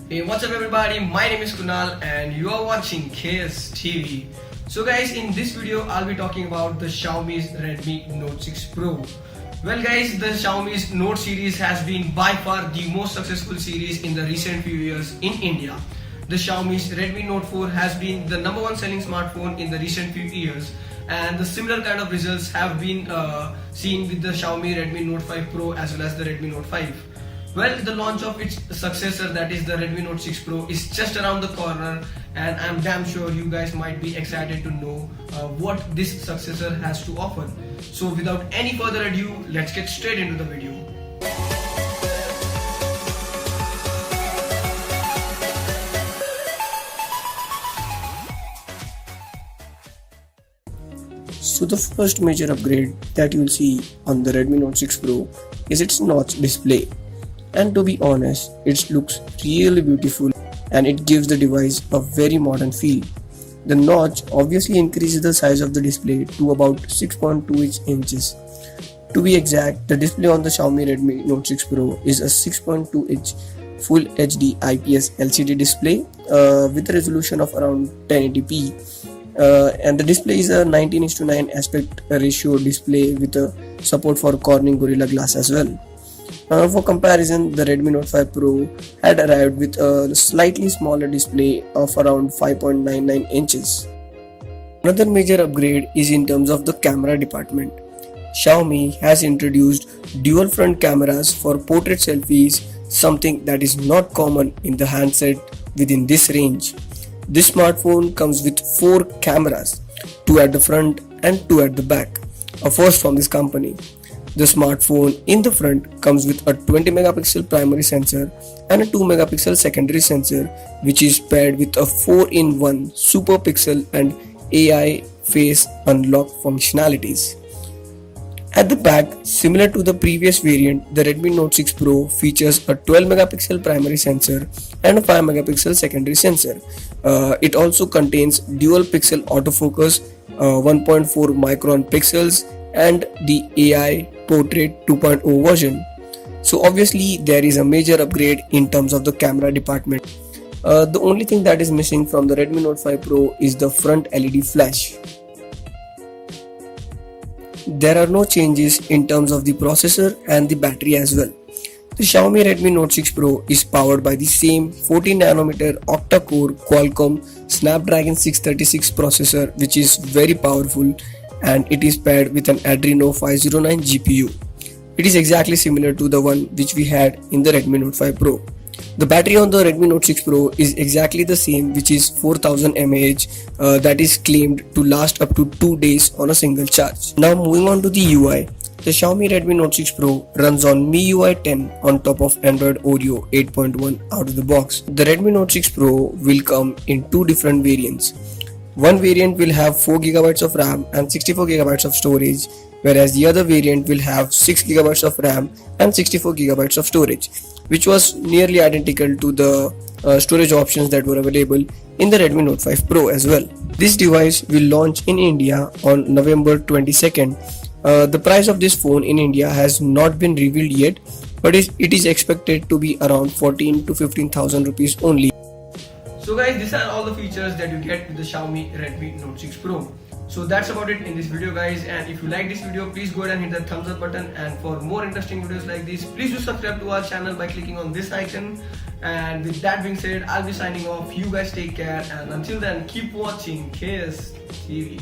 Hey, what's up everybody? My name is Kunal and you are watching KS TV. So guys, in this video I'll be talking about the Xiaomi's Redmi Note 6 Pro. Well guys, the Xiaomi's Note series has been by far the most successful series in the recent few years in India. The Xiaomi's Redmi Note 4 has been the number one selling smartphone in the recent few years, and the similar kind of results have been seen with the Xiaomi Redmi Note 5 Pro as well as the Redmi Note 5. Well, the launch of its successor, that is the Redmi Note 6 Pro, is just around the corner, and I'm damn sure you guys might be excited to know what this successor has to offer. So without any further ado, let's get straight into the video. So the first major upgrade that you'll see on the Redmi Note 6 Pro is its notch display. And to be honest, it looks really beautiful and it gives the device a very modern feel. The notch obviously increases the size of the display to about 6.2 inches. To be exact, the display on the Xiaomi Redmi Note 6 Pro is a 6.2 inch Full HD IPS LCD display with a resolution of around 1080p. And the display is a 19:9 aspect ratio display with a support for Corning Gorilla Glass as well. For comparison, the Redmi Note 5 Pro had arrived with a slightly smaller display of around 5.99 inches. Another major upgrade is in terms of the camera department. Xiaomi has introduced dual front cameras for portrait selfies, something that is not common in the handset within this range. This smartphone comes with 4 cameras, 2 at the front and 2 at the back, a first from this company. The smartphone in the front comes with a 20 megapixel primary sensor and a 2 megapixel secondary sensor, which is paired with a 4-in-1 super pixel and AI face unlock functionalities. At the back, similar to the previous variant, the Redmi Note 6 Pro features a 12 megapixel primary sensor and a 5 megapixel secondary sensor. It also contains dual pixel autofocus, 1.4 micron pixels, and the AI Portrait 2.0 version. So obviously there is a major upgrade in terms of the camera department. The only thing that is missing from the Redmi Note 5 Pro is the front LED flash. There are no changes in terms of the processor and the battery as well. The Xiaomi Redmi Note 6 Pro is powered by the same 14nm octa-core Qualcomm Snapdragon 636 processor, which is very powerful, and it is paired with an Adreno 509 GPU. It is exactly similar to the one which we had in the Redmi Note 5 Pro. The battery on the Redmi Note 6 Pro is exactly the same, which is 4000 mAh, that is claimed to last up to 2 days on a single charge. Now moving on to the UI. The Xiaomi Redmi Note 6 Pro runs on MIUI 10 on top of Android Oreo 8.1 out of the box. The Redmi Note 6 Pro will come in 2 different variants. One variant will have 4GB of RAM and 64GB of storage, whereas the other variant will have 6GB of RAM and 64GB of storage, which was nearly identical to the storage options that were available in the Redmi Note 5 Pro as well. This device will launch in India on November 22nd. The price of this phone in India has not been revealed yet, but it is expected to be around 14 to 15,000 rupees only. So guys, these are all the features that you get with the Xiaomi Redmi Note 6 Pro. So that's about it in this video guys, and if you like this video, please go ahead and hit the thumbs up button, and for more interesting videos like this, please do subscribe to our channel by clicking on this icon. And with that being said, I'll be signing off. You guys take care, and until then, keep watching KS TV.